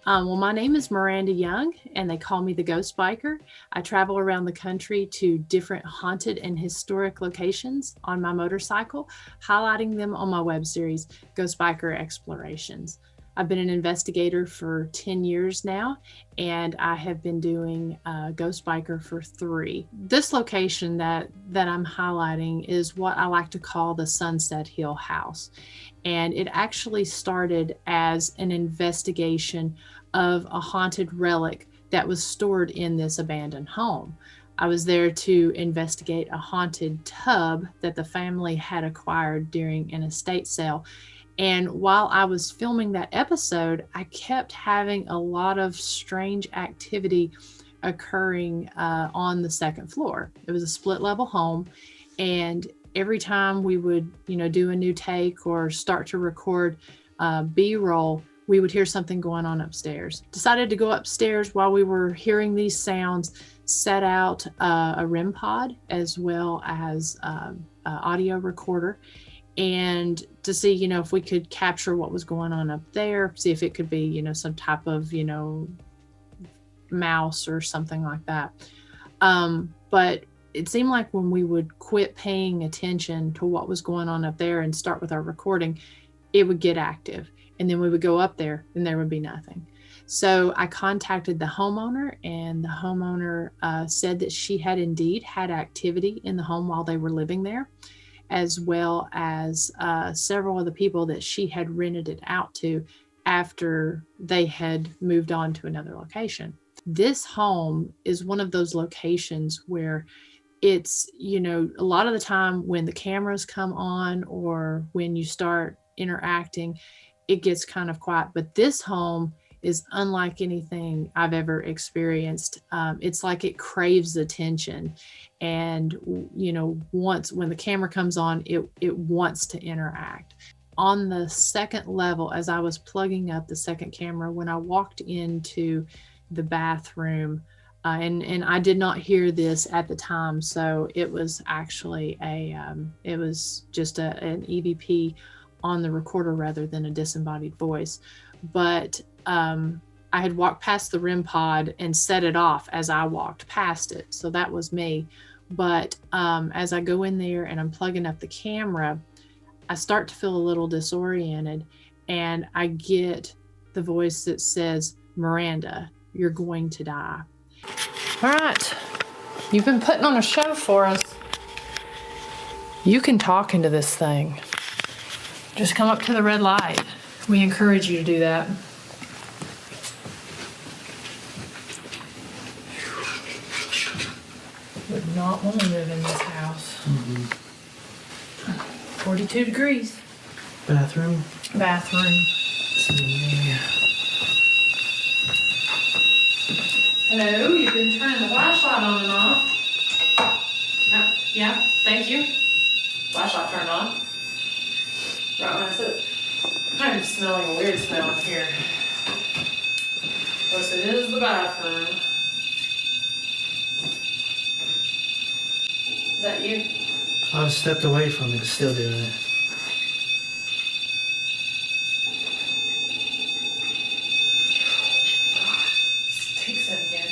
Well, my name is Miranda Young, and they call me the Ghost Biker. I travel around the country to different haunted and historic locations on my motorcycle, highlighting them on my web series, Ghost Biker Explorations. I've been an investigator for 10 years now, and I have been doing Ghost Biker for 3. This location that I'm highlighting is what I like to call the Sunset Hill House. And it actually started as an investigation of a haunted relic that was stored in this abandoned home. I was there to investigate a haunted tub that the family had acquired during an estate sale. And while I was filming that episode, I kept having a lot of strange activity occurring on the second floor. It was a split level home, and every time we would, do a new take or start to record B-roll, we would hear something going on upstairs. Decided to go upstairs while we were hearing these sounds, set out a REM pod as well as audio recorder, and to see, if we could capture what was going on up there, see if it could be, some type of, mouse or something like that. But it seemed like when we would quit paying attention to what was going on up there and start with our recording, it would get active. And then we would go up there and there would be nothing. So I contacted the homeowner, and the homeowner said that she had indeed had activity in the home while they were living there, as well as several of the people that she had rented it out to after they had moved on to another location. This home is one of those locations where it's, a lot of the time when the cameras come on or when you start interacting, it gets kind of quiet. But this home is unlike anything I've ever experienced. It's like it craves attention. And, when the camera comes on, it wants to interact. On the second level, as I was plugging up the second camera, when I walked into the bathroom, and I did not hear this at the time, so it was actually it was just an EVP on the recorder rather than a disembodied voice. But I had walked past the REM pod and set it off as I walked past it, so that was me. But as I go in there and I'm plugging up the camera, I start to feel a little disoriented, and I get the voice that says, "Miranda, you're going to die." All right, you've been putting on a show for us. You can talk into this thing. Just come up to the red light. We encourage you to do that. Would not want to live in this house. 42 degrees. Bathroom. Hello, you've been turning the flashlight on and off. Yeah, thank you. Flashlight turned on. Right when I said it. I'm smelling a weird smell up here. Plus, it is the bathroom. Is that you? I've stepped away from it, still doing it. Takes in here.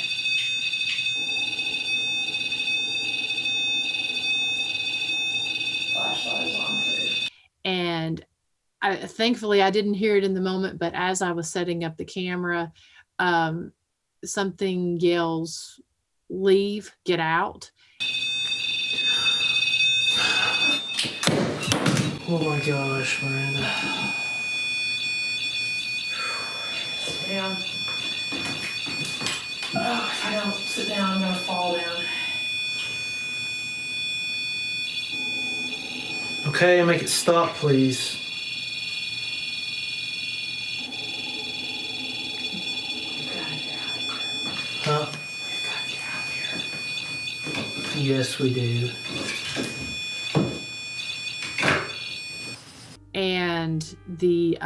Flashlight is on too. And thankfully I didn't hear it in the moment, but as I was setting up the camera, something yells, "Leave, get out." Oh my gosh, Miranda. Sit down. Oh, if I don't sit down, I'm gonna fall down. Okay, make it stop, please. Huh? We've got to get out of here. Yes, we do. And the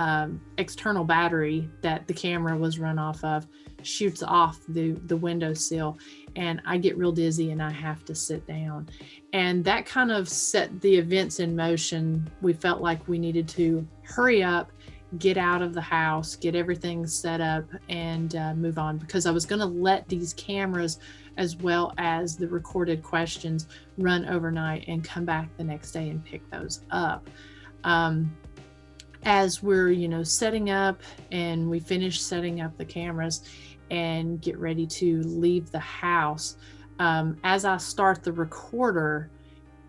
external battery that the camera was run off of shoots off the windowsill, and I get real dizzy and I have to sit down. And that kind of set the events in motion. We felt like we needed to hurry up get out of the house, get everything set up, and move on, because I was going to let these cameras as well as the recorded questions run overnight and come back the next day and pick those up. As we're setting up, and we finish setting up the cameras and get ready to leave the house, as I start the recorder,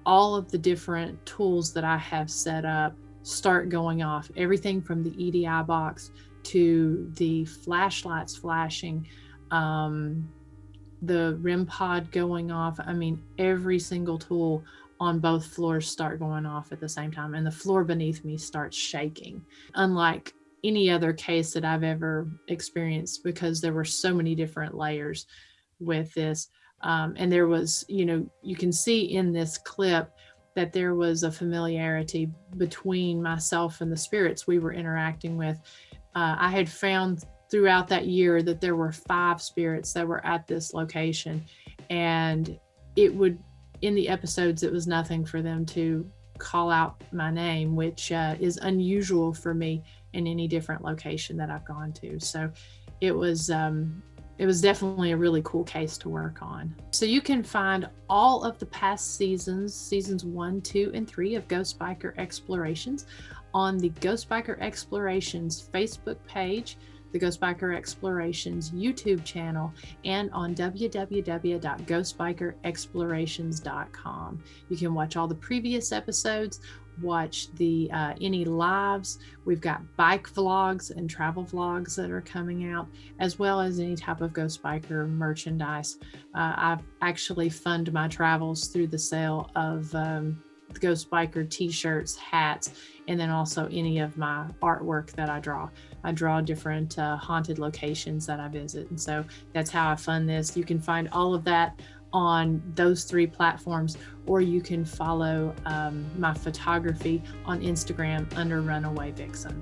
all of the different tools that I have set up start going off. Everything from the EDI box to the flashlights flashing, the REM pod going off. I mean, every single tool on both floors start going off at the same time, and the floor beneath me starts shaking, unlike any other case that I've ever experienced, because there were so many different layers with this. And there was, you can see in this clip that there was a familiarity between myself and the spirits we were interacting with. I had found throughout that year that there were 5 spirits that were at this location, and in the episodes, it was nothing for them to call out my name, which is unusual for me in any different location that I've gone to. So it was definitely a really cool case to work on. So you can find all of the past seasons 1, 2, and 3 of Ghost Biker Explorations on the Ghost Biker Explorations Facebook page, the Ghost Biker Explorations YouTube channel, and on www.ghostbikerexplorations.com. You can watch all the previous episodes, watch the any lives. We've got bike vlogs and travel vlogs that are coming out, as well as any type of Ghost Biker merchandise. I've actually funded my travels through the sale of the Ghost Biker t-shirts, hats, and then also any of my artwork that I draw. I draw different haunted locations that I visit, and so that's how I fund this. You can find all of that on those 3 platforms, or you can follow my photography on Instagram under Runaway Vixen.